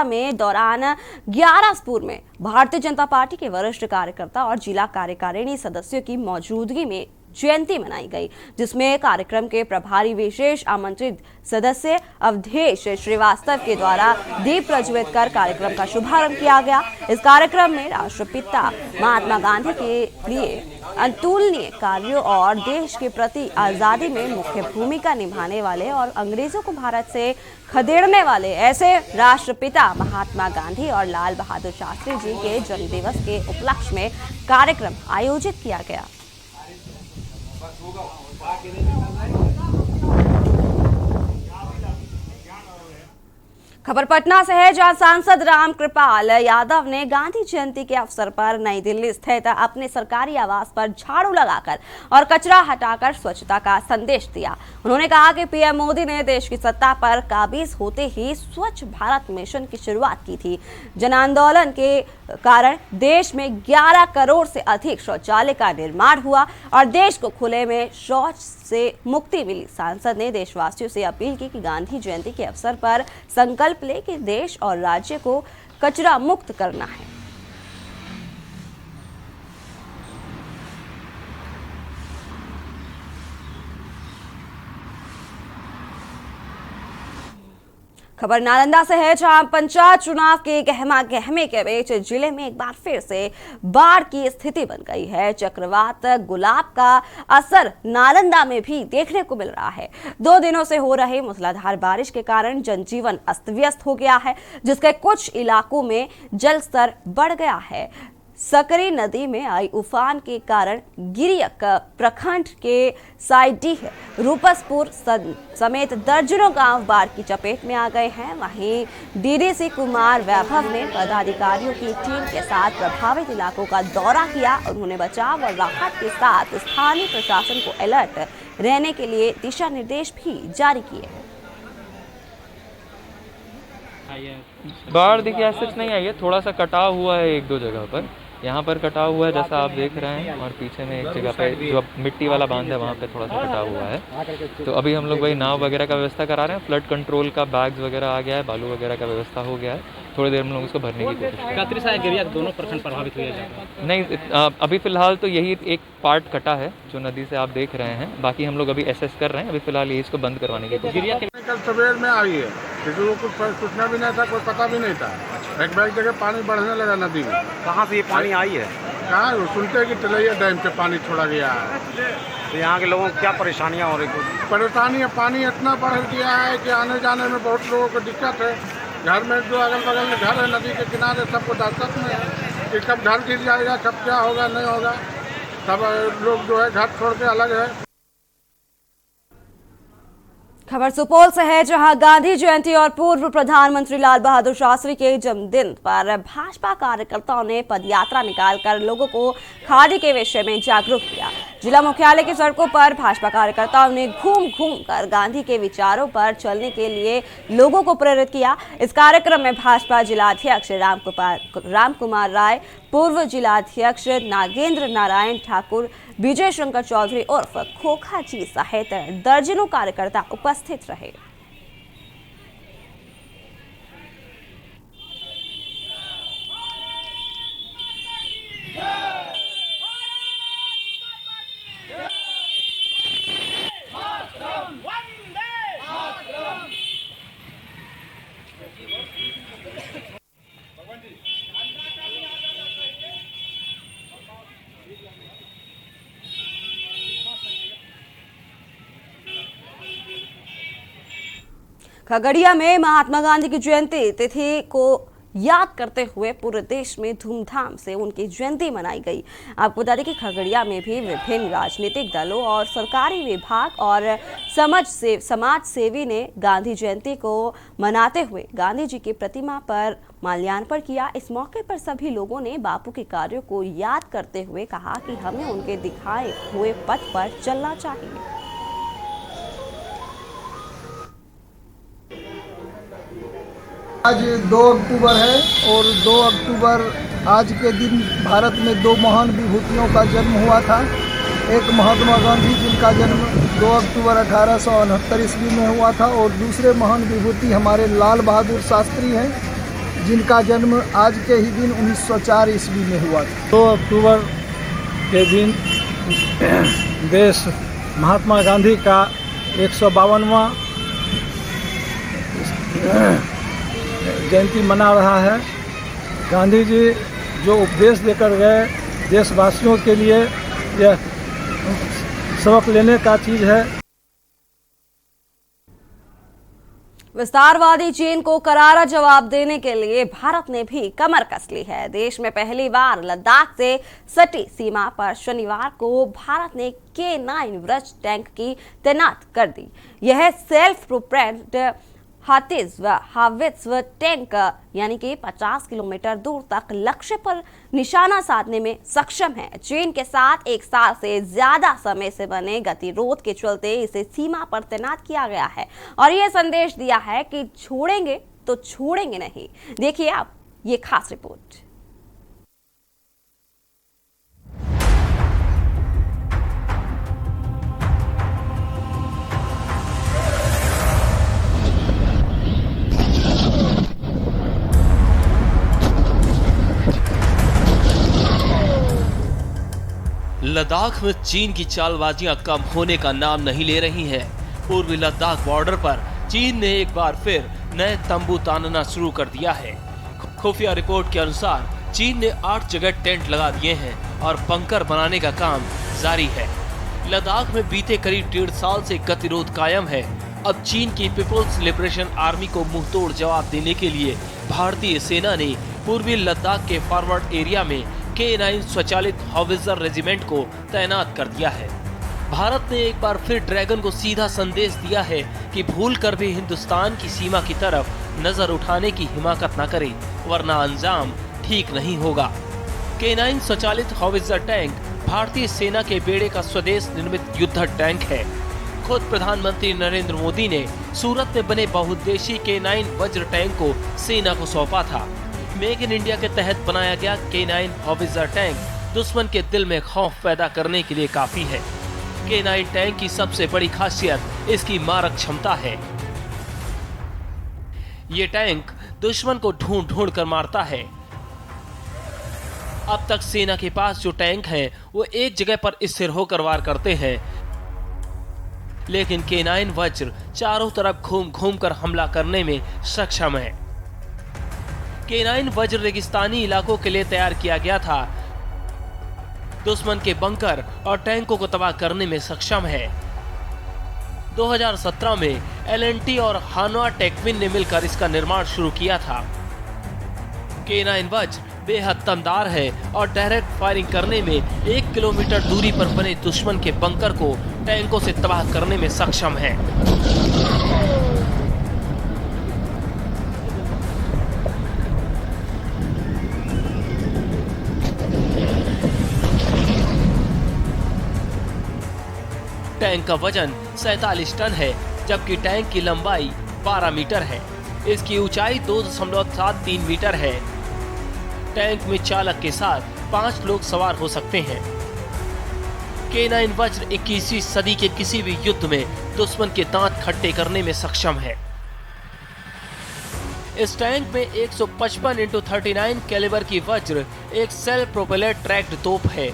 में दौरान ग्यारसपुर में भारतीय जनता पार्टी के वरिष्ठ कार्यकर्ता और जिला कार्यकारिणी सदस्यों की मौजूदगी में जयंती मनाई गई, जिसमें कार्यक्रम के प्रभारी विशेष आमंत्रित सदस्य अवधेश श्रीवास्तव के द्वारा दीप प्रज्वलित कर कार्यक्रम का शुभारंभ किया गया। इस कार्यक्रम में राष्ट्रपिता महात्मा गांधी के लिए अतुलनीय कार्यों और देश के प्रति आजादी में मुख्य भूमिका निभाने वाले और अंग्रेजों को भारत से खदेड़ने वाले ऐसे राष्ट्रपिता महात्मा गांधी और लाल बहादुर शास्त्री जी के जन्मदिवस के उपलक्ष्य में कार्यक्रम आयोजित किया गया। खबर पटना से है, जहां सांसद रामकृपाल यादव ने गांधी जयंती के अवसर पर नई दिल्ली स्थित अपने सरकारी आवास पर झाड़ू लगाकर और कचरा हटाकर स्वच्छता का संदेश दिया। उन्होंने कहा कि पीएम मोदी ने देश की सत्ता पर काबिज होते ही स्वच्छ भारत मिशन की शुरुआत की थी। जन आंदोलन के कारण देश में 11 करोड़ से अधिक शौचालय का निर्माण हुआ और देश को खुले में शौच से मुक्ति मिली। सांसद ने देशवासियों से अपील की कि गांधी जयंती के अवसर पर संकल्प ले कि देश और राज्य को कचरा मुक्त करना है। खबर नालंदा से है, जहां पंचायत चुनाव के गहमा गहमे के बीच जिले में एक बार फिर से बाढ़ की स्थिति बन गई है। चक्रवात गुलाब का असर नालंदा में भी देखने को मिल रहा है। 2 दिनों से हो रही मूसलाधार बारिश के कारण जनजीवन अस्त व्यस्त हो गया है, जिसके कुछ इलाकों में जल स्तर बढ़ गया है। सकरी नदी में आई उफान के कारण गिरियक प्रखंड के साइडीह, रूपसपुर समेत दर्जनों गांव बाढ़ की चपेट में आ गए हैं। वहीं डीडीसी कुमार वैभव ने पदाधिकारियों की टीम के साथ प्रभावित इलाकों का दौरा किया। उन्होंने बचाव और राहत के साथ स्थानीय प्रशासन को अलर्ट रहने के लिए दिशा निर्देश भी जारी किए। बाढ़ देखिए ऐसे नहीं आई है, थोड़ा सा कटाव हुआ है 1-2 जगह पर। यहाँ पर कटाव हुआ है जैसा आप देख रहे हैं, और पीछे में एक जगह पे जो मिट्टी वाला बांध है वहाँ पे थोड़ा सा कटाव हुआ है। तो अभी हम लोग वही नाव वगैरह का व्यवस्था करा रहे हैं। फ्लड कंट्रोल का बैग्स वगैरह आ गया है, बालू वगैरह का व्यवस्था हो गया है। थोड़ी देर में लोग उसको भरने की कोशिश करेंगे। दोनों प्रखंड प्रभावित हुए नहीं, अभी फिलहाल तो यही एक पार्ट कटा है जो नदी से आप देख रहे हैं। बाकी हम लोग अभी एसेस कर रहे हैं। अभी फिलहाल ये इसको बंद करवाने की कोशिश। कल सवेर में आई है, किसी को कुछ सूचना भी नहीं था, कोई पता भी नहीं था। एक जगह पानी बढ़ने लगा नदी में। कहाँ से ये पानी आई है? कहाँ सुनते कि तलैया डैम से पानी छोड़ा गया है। तो यहाँ के लोगों को क्या परेशानियाँ हो रही हैं? परेशानी है, पानी इतना बढ़ गया है कि आने जाने में बहुत लोगों को दिक्कत है। घर में जो अगल बगल में घर है नदी के किनारे, सबको दिक्कत में है कि कब घर गिर जाएगा, कब क्या होगा नहीं होगा। सब लोग जो है घर छोड़ के अलग है। खबर सुपौल से है, जहां गांधी जयंती और पूर्व प्रधानमंत्री लाल बहादुर शास्त्री के जन्मदिन पर भाजपा कार्यकर्ताओं ने पदयात्रा निकालकर लोगों को खादी के विषय में जागरूक किया। जिला मुख्यालय की सड़कों पर भाजपा कार्यकर्ताओं ने घूम कर गांधी के विचारों पर चलने के लिए लोगों को प्रेरित किया। इस कार्यक्रम में भाजपा जिलाध्यक्ष राम कुमार राय, पूर्व जिलाध्यक्ष नागेंद्र नारायण ठाकुर, विजय शंकर चौधरी उर्फ खोखा जी सहित दर्जनों कार्यकर्ता उपस्थित रहे। खगड़िया में महात्मा गांधी की जयंती तिथि को याद करते हुए पूरे देश में धूमधाम से उनकी जयंती मनाई गई। आपको बता दें कि खगड़िया में भी विभिन्न राजनीतिक दलों और सरकारी विभाग और समाज सेवी ने गांधी जयंती को मनाते हुए गांधी जी की प्रतिमा पर माल्यार्पण किया। इस मौके पर सभी लोगों ने बापू के कार्यों को याद करते हुए कहा कि हमें उनके दिखाए हुए पथ पर चलना चाहिए। आज 2 अक्टूबर है और 2 अक्टूबर आज के दिन भारत में 2 महान विभूतियों का जन्म हुआ था। एक महात्मा गांधी जिनका जन्म 2 अक्टूबर 1869 ईस्वी में हुआ था और दूसरे महान विभूति हमारे लाल बहादुर शास्त्री हैं जिनका जन्म आज के ही दिन 1904 ईस्वी में हुआ था। 2 अक्टूबर के दिन देश महात्मा गांधी का 152वां जयंती मना रहा है। गांधी जी जो उपदेश देकर गए देशवासियों के लिए यह सबक लेने का चीज़ है। विस्तारवादी चीन को करारा जवाब देने के लिए भारत ने भी कमर कस ली है। देश में पहली बार लद्दाख से सटी सीमा पर शनिवार को भारत ने K9 व्रज टैंक की तैनात कर दी। यह सेल्फ प्रोपेल्ड हावित्ज़ टैंक यानी कि 50 किलोमीटर दूर तक लक्ष्य पर निशाना साधने में सक्षम है। चीन के साथ 1 साल से ज्यादा समय से बने गतिरोध के चलते इसे सीमा पर तैनात किया गया है और यह संदेश दिया है कि छोड़ेंगे तो छोड़ेंगे नहीं। देखिए आप ये खास रिपोर्ट। लद्दाख में चीन की चालबाजियां कम होने का नाम नहीं ले रही हैं। पूर्वी लद्दाख बॉर्डर पर चीन ने एक बार फिर नए तंबू तानना शुरू कर दिया है। खुफिया रिपोर्ट के अनुसार चीन ने 8 जगह टेंट लगा दिए हैं और बंकर बनाने का काम जारी है। लद्दाख में बीते करीब 1.5 साल से गतिरोध कायम है। अब चीन की पीपुल्स लिबरेशन आर्मी को मुंहतोड़ जवाब देने के लिए भारतीय सेना ने पूर्वी लद्दाख के फॉरवर्ड एरिया में K9 स्वचालित हावित्ज़र रेजिमेंट को तैनात कर दिया है। भारत ने एक बार फिर ड्रैगन को सीधा संदेश दिया है कि भूलकर भी हिंदुस्तान की सीमा की तरफ नजर उठाने की हिमाकत न करे, वरना अंजाम ठीक नहीं होगा। K9 स्वचालित हावित्ज़र टैंक भारतीय सेना के बेड़े का स्वदेश निर्मित युद्ध टैंक है। खुद प्रधानमंत्री नरेंद्र मोदी ने सूरत में बने बहुउद्देशीय K9 वज्र टैंक को सेना को सौंपा था। मेक इन इंडिया के तहत बनाया गया K9 हावित्ज़र टैंक दुश्मन के दिल में खौफ पैदा करने के लिए काफी है। K9 टैंक की सबसे बड़ी खासियत इसकी मारक क्षमता है। ये टैंक दुश्मन को ढूंढ ढूंढ कर मारता है। अब तक सेना के पास जो टैंक हैं, वो एक जगह पर स्थिर होकर वार करते हैं, लेकिन K9 वज्र चारों तरफ घूम घूम कर हमला करने में सक्षम है। K9 वज्र रेगिस्तानी इलाकों के लिए तैयार किया गया था। दुश्मन के बंकर और टैंकों को तबाह करने में सक्षम है। 2017 में L&T और हानवा टेक्विन ने मिलकर इसका निर्माण शुरू किया था। K9 वज्र बेहद दमदार है और डायरेक्ट फायरिंग करने में 1 किलोमीटर दूरी पर बने दुश्मन के बंकर को टैंकों से तबाह करने में सक्षम है। टैंक का वजन 47 टन है, जबकि टैंक की लंबाई 12 मीटर है। इसकी ऊंचाई 2.73 मीटर है। टैंक में चालक के साथ 5 लोग सवार हो सकते हैं। K9 वज्र 21वीं सदी के किसी भी युद्ध में दुश्मन के दांत खट्टे करने में सक्षम है। इस टैंक में 155x39 कैलिबर की वज्र एक सेल्फ प्रोपेलर ट्रैक्ड तोप है।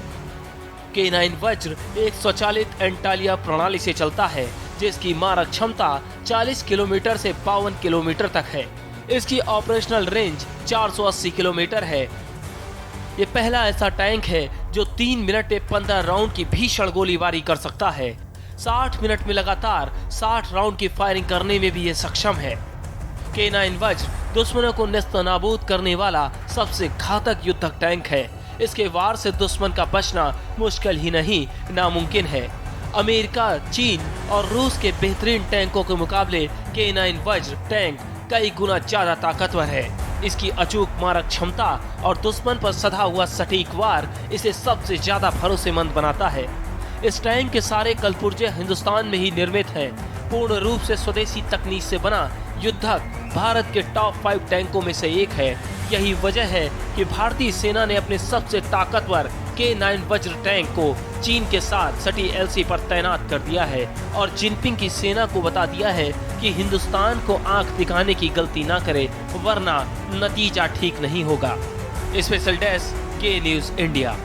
K9 वज्र एक स्वचालित एंटालिया प्रणाली से चलता है, जिसकी मारक क्षमता 40 किलोमीटर से 52 किलोमीटर तक है। इसकी ऑपरेशनल रेंज 480 किलोमीटर है। ये पहला ऐसा टैंक है जो 3 मिनट में 15 राउंड की भीषण गोलीबारी कर सकता है। 60 मिनट में लगातार 60 राउंड की फायरिंग करने में भी ये सक्षम है। K9 वज्र दुश्मनों को नेस्तनाबूद करने वाला सबसे घातक युद्धक टैंक है। इसके वार से दुश्मन का बचना मुश्किल ही नहीं, नामुमकिन है। अमेरिका, चीन और रूस के बेहतरीन टैंकों के मुकाबले K9 वज्र टैंक कई गुना ज्यादा ताकतवर है। इसकी अचूक मारक क्षमता और दुश्मन पर सधा हुआ सटीक वार इसे सबसे ज्यादा भरोसेमंद बनाता है। इस टैंक के सारे कलपुर्जे हिंदुस्तान में ही निर्मित हैं। पूर्ण रूप से स्वदेशी तकनीक से बना युद्धक भारत के टॉप 5 टैंकों में से एक है। यही वजह है कि भारतीय सेना ने अपने सबसे ताकतवर K9 वज्र टैंक को चीन के साथ सटी LC पर तैनात कर दिया है और जिनपिंग की सेना को बता दिया है कि हिंदुस्तान को आंख दिखाने की गलती ना करे, वरना नतीजा ठीक नहीं होगा। Special desk K news India.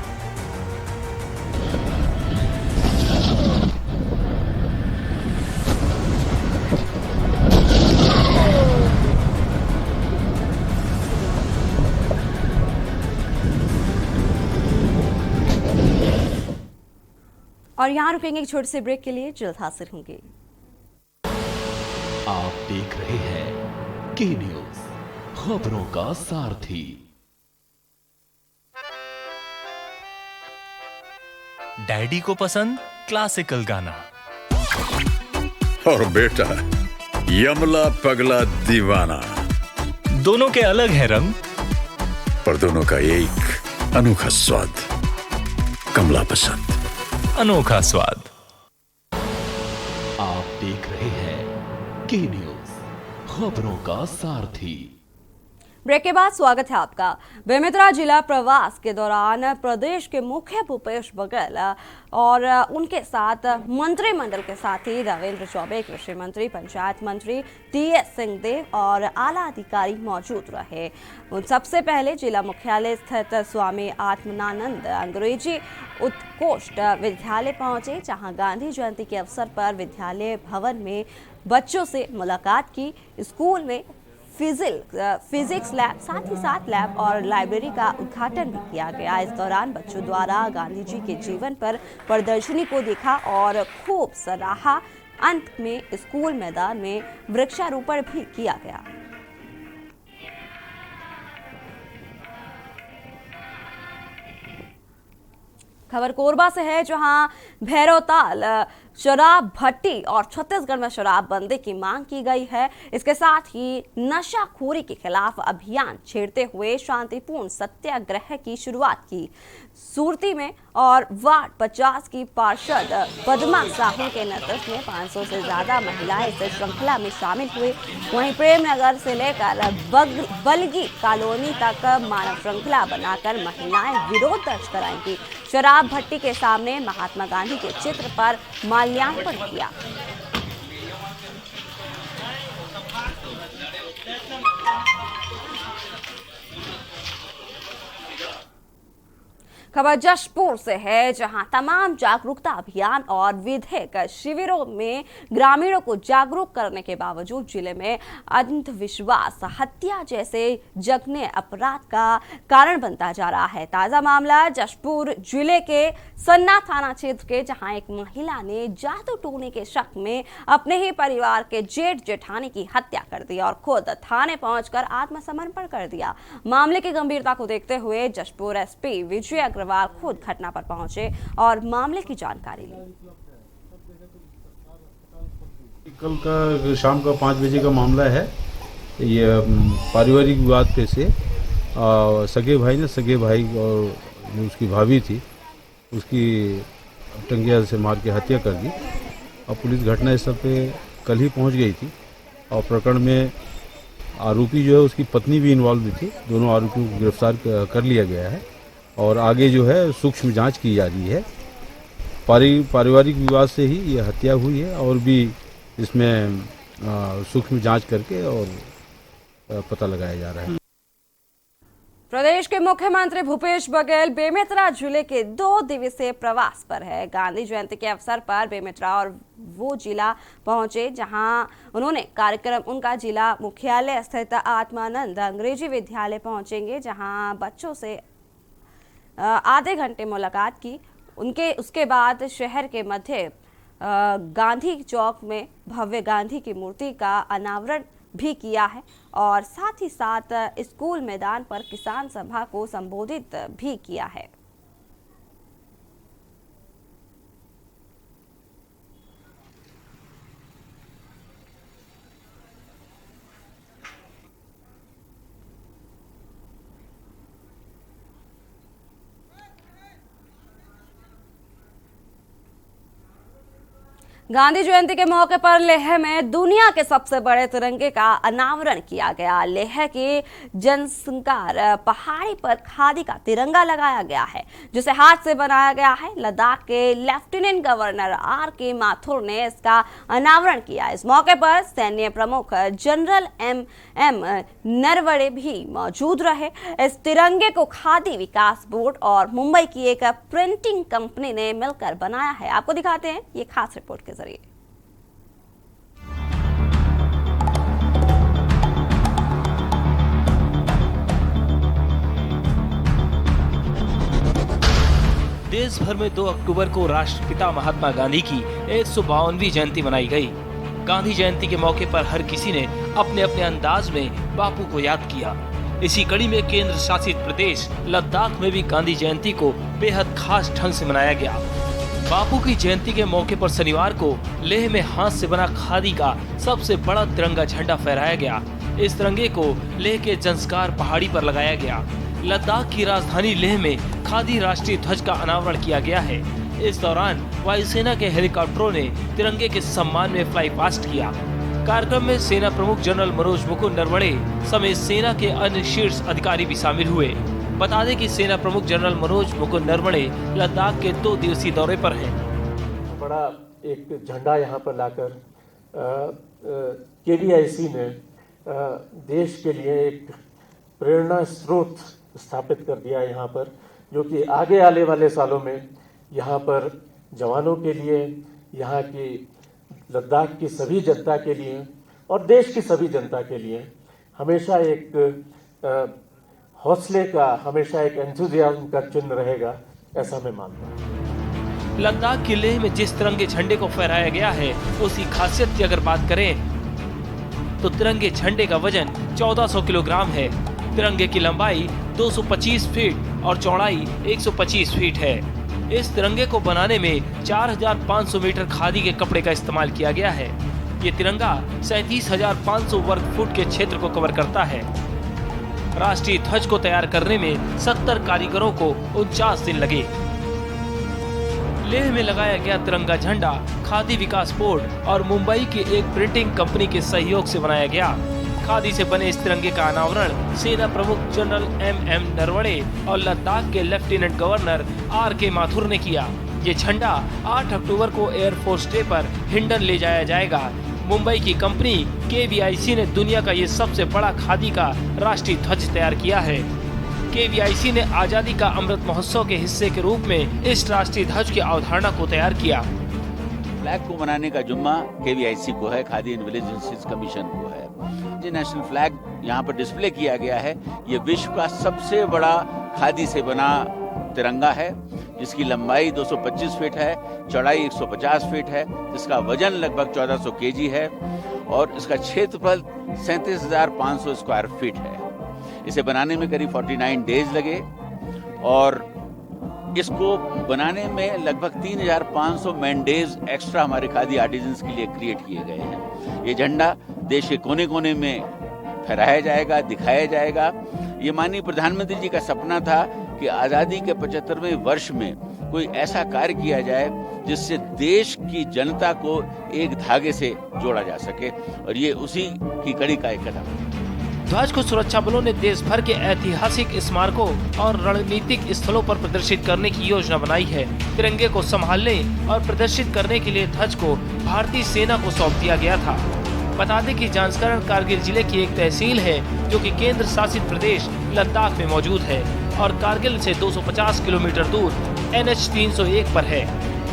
और यहाँ रुकेंगे एक छोटे से ब्रेक के लिए, जल्द हाजिर होंगे। आप देख रहे हैं के न्यूज, खबरों का सारथी। डैडी को पसंद क्लासिकल गाना और बेटा यमला पगला दीवाना। दोनों के अलग है रंग, पर दोनों का एक अनोखा स्वाद। कमला पसंद, अनोखा स्वाद। आप देख रहे हैं के न्यूज, खबरों का सारथी। ब्रेक के बाद स्वागत है आपका। बेमेतरा जिला प्रवास के दौरान प्रदेश के मुख्य भूपेश बघेल और उनके साथ मंत्रिमंडल के साथी रविंद्र चौबे, कृषि मंत्री, पंचायत मंत्री TS सिंहदेव और आला अधिकारी मौजूद रहे। उन सबसे पहले जिला मुख्यालय स्थित स्वामी आत्मानंद अंग्रेजी उत्कृष्ट विद्यालय पहुंचे, जहां गांधी जयंती के अवसर पर विद्यालय भवन में बच्चों से मुलाकात की। स्कूल में फिजिक्स लैब, साथ ही साथ लैब और लाइब्रेरी का उद्घाटन भी किया गया। इस दौरान बच्चों द्वारा गांधी जी के जीवन पर प्रदर्शनी को देखा और खूब सराहा। अंत में स्कूल मैदान में वृक्षारोपण भी किया गया। खबर कोरबा से है, जहां भैरवताल शराब भट्टी और छत्तीसगढ़ में शराबबंदी की मांग की गई है। इसके साथ ही नशाखोरी के खिलाफ अभियान छेड़ते हुए शांतिपूर्ण सत्याग्रह की शुरुआत की। सूरती में और वार्ड 50 की पार्षद पद्मा साहू के नेतृत्व में 500 से ज्यादा महिलाएं इस श्रृंखला में शामिल हुई। वहीं प्रेमनगर से लेकर बलगी कॉलोनी तक मानव श्रृंखला बनाकर महिलाएं विरोध दर्ज कराएंगी। शराब भट्टी के सामने महात्मा गांधी के चित्र पर माल्यार्पण किया। खबर जशपुर से है, जहां तमाम जागरूकता अभियान और विधिक शिविरों में ग्रामीणों को जागरूक करने के बावजूद जिले में अंधविश्वास, हत्या जैसे जघन्य अपराध का कारण बनता जा रहा है। ताजा मामला जशपुर जिले के सन्ना थाना क्षेत्र के, जहां एक महिला ने जादू टोने के शक में अपने ही परिवार के जेठ जेठानी की हत्या कर दी और खुद थाने पहुंचकर आत्मसमर्पण कर दिया। मामले की गंभीरता को देखते हुए जशपुर SP विजय अग्रवाल खुद घटना पर पहुंचे और मामले की जानकारी ली। कल का शाम का 5 बजे का मामला है। ये पारिवारिक विवाद पे से सगे भाई और उसकी भाभी थी, उसकी टंगिया से मार के हत्या कर दी और पुलिस घटनास्थल पे कल ही पहुंच गई थी। और प्रकरण में आरोपी जो है उसकी पत्नी भी इन्वॉल्व थी। दोनों आरोपियों को गिरफ्तार कर लिया गया है और आगे जो है सूक्ष्म जांच की जा रही है। पारिवारिक विवाद से ही ये हत्या हुई है और भी इसमें सूक्ष्म जांच करके और पता लगाया जा रहा है। प्रदेश के मुख्यमंत्री भूपेश बघेल बेमेतरा जिले के 2 दिवसीय प्रवास पर है। गांधी जयंती के अवसर पर बेमेतरा और वो जिला पहुंचे, जहां उन्होंने उनका जिला मुख्यालय स्थित आत्मानंद अंग्रेजी विद्यालय पहुंचेंगे, जहां बच्चों से आधे घंटे मुलाकात की। उसके बाद शहर के मध्य गांधी चौक में भव्य गांधी की मूर्ति का अनावरण भी किया है और साथ ही साथ स्कूल मैदान पर किसान सभा को संबोधित भी किया है। गांधी जयंती के मौके पर लेह में दुनिया के सबसे बड़े तिरंगे का अनावरण किया गया। लेह के जनसंकार पहाड़ी पर खादी का तिरंगा लगाया गया है, जिसे हाथ से बनाया गया है। लद्दाख के लेफ्टिनेंट गवर्नर R.K. माथुर ने इसका अनावरण किया। इस मौके पर सैन्य प्रमुख जनरल M.M. नरवणे भी मौजूद रहे। इस तिरंगे को खादी विकास बोर्ड और मुंबई की एक प्रिंटिंग कंपनी ने मिलकर बनाया है। आपको दिखाते हैं ये खास रिपोर्ट के जरिए। देश भर में 2 अक्टूबर को राष्ट्रपिता महात्मा गांधी की 152वीं जयंती मनाई गई। गांधी जयंती के मौके पर हर किसी ने अपने अपने अंदाज में बापू को याद किया। इसी कड़ी में केंद्र शासित प्रदेश लद्दाख में भी गांधी जयंती को बेहद खास ढंग से मनाया गया। बापू की जयंती के मौके पर शनिवार को लेह में हाथ से बना खादी का सबसे बड़ा तिरंगा झंडा फहराया गया। इस तिरंगे को लेह के जंस्कार पहाड़ी पर लगाया गया। लद्दाख की राजधानी लेह में खादी राष्ट्रीय ध्वज का अनावरण किया गया है। इस दौरान वायुसेना के हेलीकॉप्टरों ने तिरंगे के सम्मान में फ्लाई पास्ट किया। कार्यक्रम में सेना प्रमुख जनरल मनोज मुकुंद नरवणे समेत सेना के अन्य शीर्ष अधिकारी भी शामिल हुए। बता दें कि सेना प्रमुख जनरल मनोज मुकुंद नरवणे लद्दाख के 2 दिवसीय दौरे पर हैं। बड़ा एक झंडा यहाँ पर लाकर KVIC ने देश के लिए एक प्रेरणा स्रोत स्थापित कर दिया है यहाँ पर, जो कि आगे आने वाले सालों में यहाँ पर जवानों के लिए, यहाँ की लद्दाख की सभी जनता के लिए और देश की सभी जनता के लिए हमेशा एक हौसले का, हमेशा एक एंथुसियाज्म का चिन्ह रहेगा, ऐसा मैं मानता हूँ। लद्दाख के लेह में जिस तिरंगे झंडे को फहराया गया है, उसकी खासियत की अगर बात करें तो तिरंगे झंडे का वजन 1400 किलोग्राम है। तिरंगे की लंबाई 225 फीट और चौड़ाई 125 फीट है। इस तिरंगे को बनाने में 4500 मीटर खादी के कपड़े का इस्तेमाल किया गया है। ये तिरंगा 37,500 वर्ग फुट के क्षेत्र को कवर करता है। राष्ट्रीय ध्वज को तैयार करने में 70 कारीगरों को 49 दिन लगे। लेह में लगाया गया तिरंगा झंडा खादी विकास बोर्ड और मुंबई की एक प्रिंटिंग कंपनी के सहयोग से बनाया गया। खादी से बने इस तिरंगे का अनावरण सेना प्रमुख जनरल M.M. नरवणे और लद्दाख के लेफ्टिनेंट गवर्नर R.K. माथुर ने किया। ये झंडा 8 अक्टूबर को एयरफोर्स डे पर हिंडन ले जाया जाएगा। मुंबई की कंपनी KVIC ने दुनिया का ये सबसे बड़ा खादी का राष्ट्रीय ध्वज तैयार किया है। KVIC ने आजादी का अमृत महोत्सव के हिस्से के रूप में इस राष्ट्रीय ध्वज की अवधारणा को तैयार किया। फ्लैग को बनाने का जुम्मा KVIC को है, khadi and village industries commission को है। जो नेशनल फ्लैग यहाँ पर डिस्प्ले किया गया है, ये विश्व का सबसे बड़ा खादी से बना तिरंगा है, जिसकी लंबाई 225 फीट है, चौड़ाई 150 फीट है, जिसका वजन लगभग 1400 kg है और इसका क्षेत्रफल 37,500 स्क्वायर फीट है। इसे बनाने में करीब 49 डेज लगे और इसको बनाने में लगभग 3,500 मैन डेज एक्स्ट्रा हमारे खादी आर्टिजन्स के लिए क्रिएट किए गए हैं। ये झंडा देश के कोने कोने में फहराया जाएगा, दिखाया जाएगा। ये माननीय प्रधानमंत्री जी का सपना था कि आज़ादी के 75वें वर्ष में कोई ऐसा कार्य किया जाए जिससे देश की जनता को एक धागे से जोड़ा जा सके, और ये उसी की कड़ी का एक कदम है। ध्वज को सुरक्षा बलों ने देश भर के ऐतिहासिक स्मारकों और रणनीतिक स्थलों पर प्रदर्शित करने की योजना बनाई है। तिरंगे को संभालने और प्रदर्शित करने के लिए ध्वज को भारतीय सेना को सौंप दिया गया था। बता दें कि जांजकरण कारगिल जिले की एक तहसील है जो कि केंद्र शासित प्रदेश लद्दाख में मौजूद है और कारगिल से 250 किलोमीटर दूर NH 301 पर है।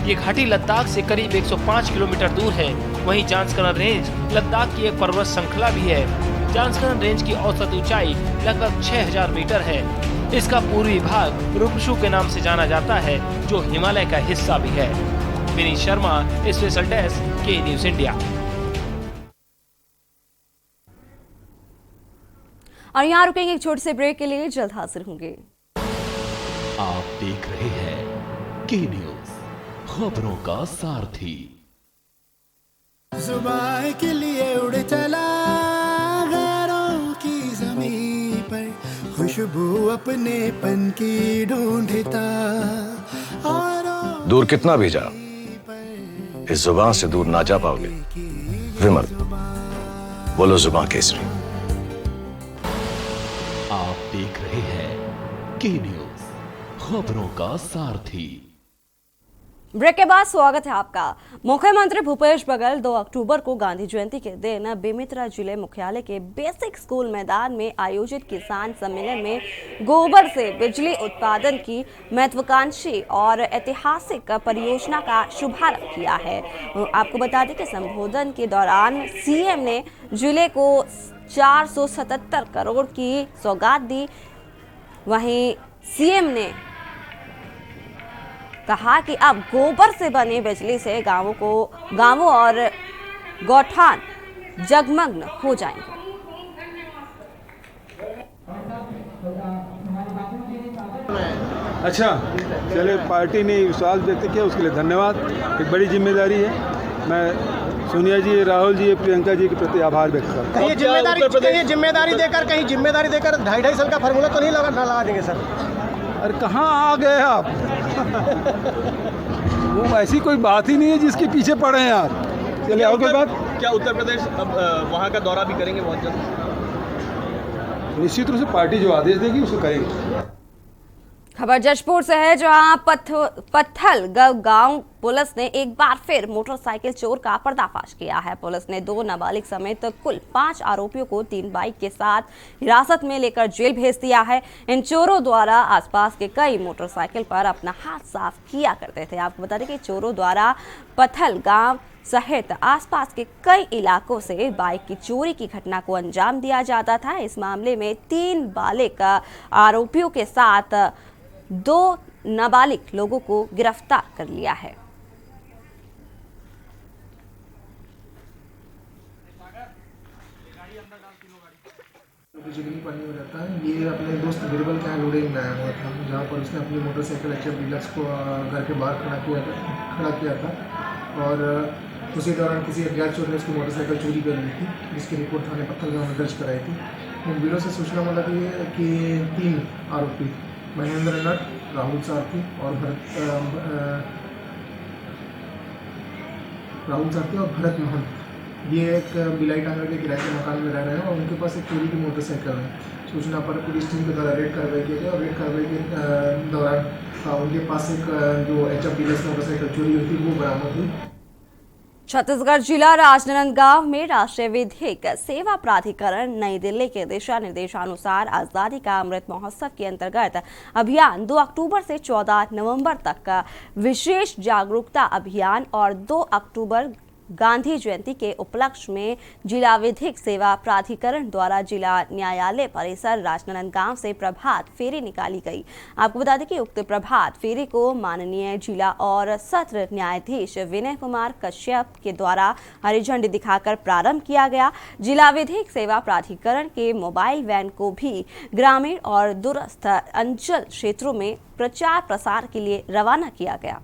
ये घाटी लद्दाख से करीब 105 किलोमीटर दूर है। वहीं जांजकरण रेंज लद्दाख की एक पर्वत श्रृंखला भी है। जांजकरण रेंज की औसत ऊंचाई लगभग 6000 मीटर है। इसका पूर्वी भाग रुकशु के नाम से जाना जाता है, जो हिमालय का हिस्सा भी है। विनीत शर्मा, स्पेशल डेस्क, के न्यूज इंडिया। और यहाँ रुकेंगे एक छोटे से ब्रेक के लिए, जल्द हाजिर होंगे। आप देख रहे हैं के न्यूज, खबरों का सारथी। जुबान के लिए उड़ चला गैरों की ज़मीं पर, खुशबू अपने पन की ढूंढता। दूर कितना भेजा? इस जुबान से दूर ना जा पाओगे। विमल, बोलो जुबान केसरी। आप देख रहे हैं के न्यूज, खबरों का सारथी। ब्रेक के बाद स्वागत है आपका। मुख्यमंत्री भूपेश बघेल 2 अक्टूबर को गांधी जयंती के दिन बेमेतरा जिले मुख्यालय के बेसिक स्कूल मैदान में आयोजित किसान सम्मेलन में गोबर से बिजली उत्पादन की महत्वाकांक्षी और ऐतिहासिक परियोजना का शुभारंभ किया है। आपको बता दें कि संबोधन के दौरान सीएम ने जिले को 477 करोड़ की सौगात दी। वहीं सीएम ने कहा कि अब गोबर से बने बिजली से गांवों और गौठान जगमग्न हो जाएंगे। अच्छा, चले, पार्टी ने विश्वास व्यक्त किया, उसके लिए धन्यवाद। एक बड़ी जिम्मेदारी है। मैं सोनिया जी, राहुल जी, प्रियंका जी के प्रति आभार व्यक्त करता हूँ। कहीं जिम्मेदारी देकर 2.5 साल का फार्मूला तो नहीं लगा देंगे सर? अरे कहाँ आ गए आप? वो ऐसी कोई बात ही नहीं है जिसके पीछे पड़े हैं यार। चलिए और कोई बात? क्या उत्तर प्रदेश अब वहाँ का दौरा भी करेंगे बहुत जल्द? निश्चित रूप से पार्टी जो आदेश देगी उसको करेंगे। खबर जशपुर से है, जहां पत्थल गांव पुलिस ने एक बार फिर मोटरसाइकिल चोर का पर्दाफाश किया है। पुलिस ने 2 नाबालिग समेत कुल 5 आरोपियों को 3 बाइक के साथ हिरासत में लेकर जेल भेज दिया है। इन चोरों द्वारा आसपास के कई मोटरसाइकिल पर अपना हाथ साफ किया करते थे। आपको बता दें कि चोरों द्वारा पत्थल गांव सहित आसपास के कई इलाकों से बाइक की चोरी की घटना को अंजाम दिया जाता था। इस मामले में 3 बालिग आरोपियों के साथ 2 नाबालिग लोगों को गिरफ्तार कर लिया है। जिगरी पानी हो जाता है। ये अपने दोस्त बिरबल के यहाँ लोडिंग में आया हुआ था, जहाँ पर उसने अपनी मोटरसाइकिल HF डीलक्स को घर के बाहर खड़ा किया था और उसी दौरान किसी अज्ञात चोर ने उसकी मोटरसाइकिल चोरी कर ली थी, जिसकी रिपोर्ट थाने पत्थलगांव में दर्ज कराई थी। इन ब्यूरो से सूचना मिली है कि 3 आरोपी महेंद्र नट, राहुल सारथी और भरत महंत, ये एक बिलाई टांगर के किराए के मकान में रह रहे हैं और उनके पास एक चोरी की मोटरसाइकिल है। सूचना पर पुलिस टीम के द्वारा रेड कार्रवाई की गई और रेड कार्रवाई के दौरान उनके पास एक जो HF डीलक्स मोटरसाइकिल चोरी हुई थी वो बरामद हुई। छत्तीसगढ़ जिला राजनांदगांव में राष्ट्रीय विधिक सेवा प्राधिकरण नई दिल्ली के दिशा निर्देशानुसार आजादी का अमृत महोत्सव के अंतर्गत अभियान 2 अक्टूबर से 14 नवंबर तक का विशेष जागरूकता अभियान और 2 अक्टूबर गांधी जयंती के उपलक्ष्य में जिला विधिक सेवा प्राधिकरण द्वारा जिला न्यायालय परिसर राजनांदगांव से प्रभात फेरी निकाली गई। आपको बता दें कि उक्त प्रभात फेरी को माननीय जिला और सत्र न्यायाधीश विनय कुमार कश्यप के द्वारा हरी झंडी दिखाकर प्रारंभ किया गया। जिला विधिक सेवा प्राधिकरण के मोबाइल वैन को भी ग्रामीण और दूरस्थ अंचल क्षेत्रों में प्रचार प्रसार के लिए रवाना किया गया।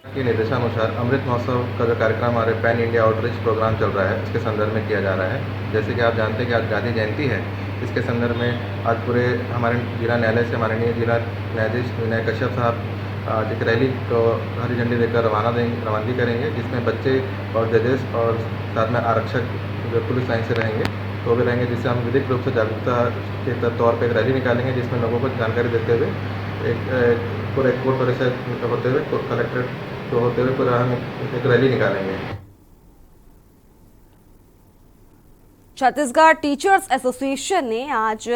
के निर्देशानुसार अमृत महोत्सव का जो कार्यक्रम हमारे पैन इंडिया आउटरीच प्रोग्राम चल रहा है, उसके संदर्भ में किया जा रहा है। जैसे कि आप जानते हैं कि आज गांधी जयंती है, इसके संदर्भ में आज पूरे हमारे जिला न्यायालय से माननीय जिला न्यायाधीश विनय कश्यप साहब आज एक रैली को हरी झंडी देकर रवानगी करेंगे, जिसमें बच्चे और जजेस और साथ में आरक्षक जो पुलिस लाइन से रहेंगे तो भी रहेंगे, जिससे हम विधिक रूप से जागरूकता के तौर पर एक रैली निकालेंगे, जिसमें लोगों को जानकारी देते हुए पूरे कोर्ट परिसर होते हुए कलेक्ट्रेट तो होते हुए पूरा हम एक रैली निकालेंगे। छत्तीसगढ़ टीचर्स एसोसिएशन ने आज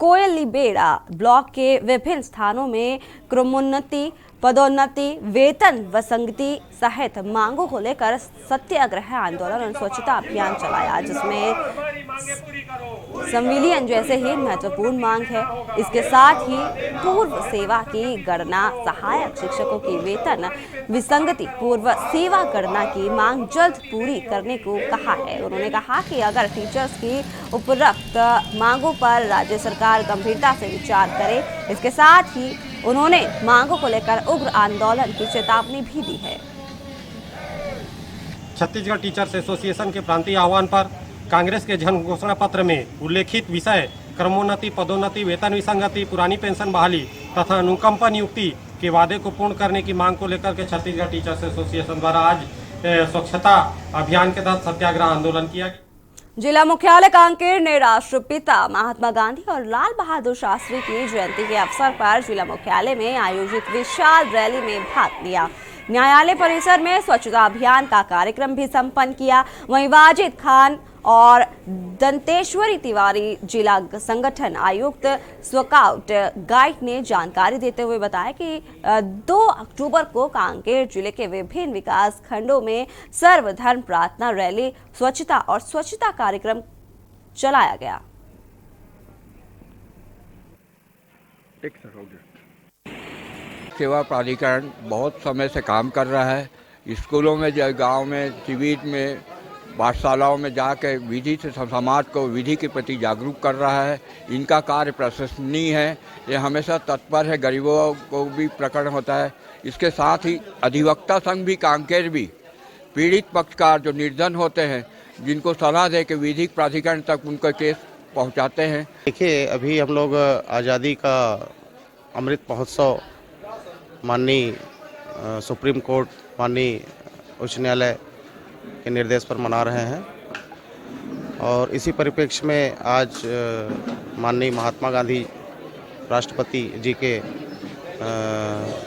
कोयलीबेड़ा ब्लॉक के विभिन्न स्थानों में क्रमोन्नति, पदोन्नति, वेतन विसंगति सहित मांगों को लेकर सत्याग्रह आंदोलन और स्वच्छता अभियान चलाया, जिसमें संविलियन जैसे ही महत्वपूर्ण मांग है। इसके साथ ही पूर्व सेवा की गणना, सहायक शिक्षकों की वेतन विसंगति, पूर्व सेवा गणना की मांग जल्द पूरी करने को कहा है। उन्होंने कहा कि अगर टीचर्स की उपरोक्त मांगों पर राज्य सरकार गंभीरता से विचार करे। इसके साथ ही उन्होंने मांगों को लेकर उग्र आंदोलन की चेतावनी भी दी है। छत्तीसगढ़ टीचर्स एसोसिएशन के प्रांतीय आह्वान पर कांग्रेस के जन घोषणा पत्र में उल्लेखित विषय क्रमोन्नति, पदोन्नति, वेतन विसंगति, पुरानी पेंशन बहाली तथा अनुकंपा नियुक्ति के वादे को पूर्ण करने की मांग को लेकर के छत्तीसगढ़ टीचर्स एसोसिएशन द्वारा आज स्वच्छता अभियान के तहत सत्याग्रह आंदोलन किया गया। जिला मुख्यालय कांकेर ने राष्ट्रपिता महात्मा गांधी और लाल बहादुर शास्त्री की जयंती के अवसर पर जिला मुख्यालय में आयोजित विशाल रैली में भाग लिया। न्यायालय परिसर में स्वच्छता अभियान का कार्यक्रम भी संपन्न किया। वहीं वाजिद खान और दंतेश्वरी तिवारी जिला संगठन आयुक्त स्काउट गाइड ने जानकारी देते हुए बताया कि 2 अक्टूबर को कांकेर जिले के विभिन्न विकास खंडों में सर्वधर्म प्रार्थना रैली, स्वच्छता और स्वच्छता कार्यक्रम चलाया गया। सेवा प्राधिकरण बहुत समय से काम कर रहा है। स्कूलों में, गांव में, शिविर में, पाठशालाओं में जाकर विधि से समाज को विधि के प्रति जागरूक कर रहा है। इनका कार्य प्रशंसनीय है। ये हमेशा तत्पर है, गरीबों को भी प्रकरण होता है। इसके साथ ही अधिवक्ता संघ भी, कांकेर भी पीड़ित पक्षकार जो निर्धन होते हैं, जिनको सलाह दे के विधिक प्राधिकरण तक उनका केस पहुंचाते हैं। देखिए, अभी हम लोग आज़ादी का अमृत महोत्सव माननीय सुप्रीम कोर्ट, माननीय उच्च न्यायालय के निर्देश पर मना रहे हैं और इसी परिप्रेक्ष्य में आज माननीय महात्मा गांधी राष्ट्रपति जी के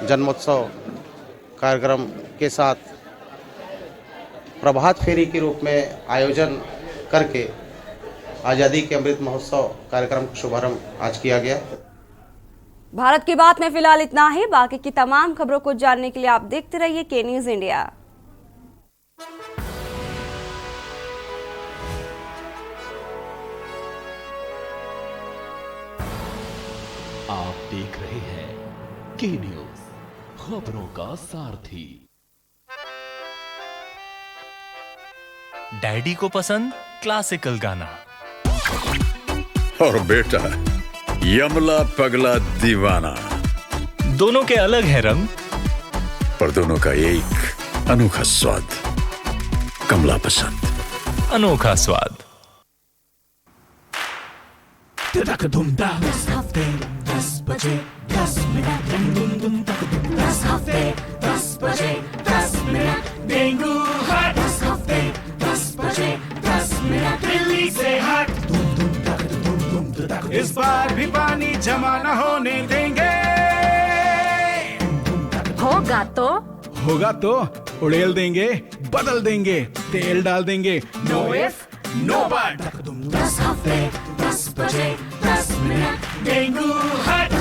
जन्मोत्सव कार्यक्रम के साथ प्रभात फेरी के रूप में आयोजन करके आज़ादी के अमृत महोत्सव कार्यक्रम का शुभारंभ आज किया गया। भारत की बात में फिलहाल इतना ही। बाकी की तमाम खबरों को जानने के लिए आप देखते रहिए के न्यूज़ इंडिया। आप देख रहे हैं के न्यूज़, खबरों का सारथी। डैडी को पसंद क्लासिकल गाना और बेटा यमला पगला दीवाना। दोनों के अलग है रंग, पर दोनों का एक अनोखा स्वाद। कमला पसंद, अनोखा स्वाद। 10 हफ्ते 10 बजे 10 मिनट, 10 हफ्ते 10 बजे 10 मिनट, डेंगू हट 10 हफ्ते 10 बजे 10 मिनट, दिल्ली से हट। इस बार भी पानी जमा न होने देंगे। होगा तो उड़ेल देंगे, बदल देंगे, तेल डाल देंगे। Know if no but. 10 हफ्ते 10 बजे 10 मिनट, डेंगू हट।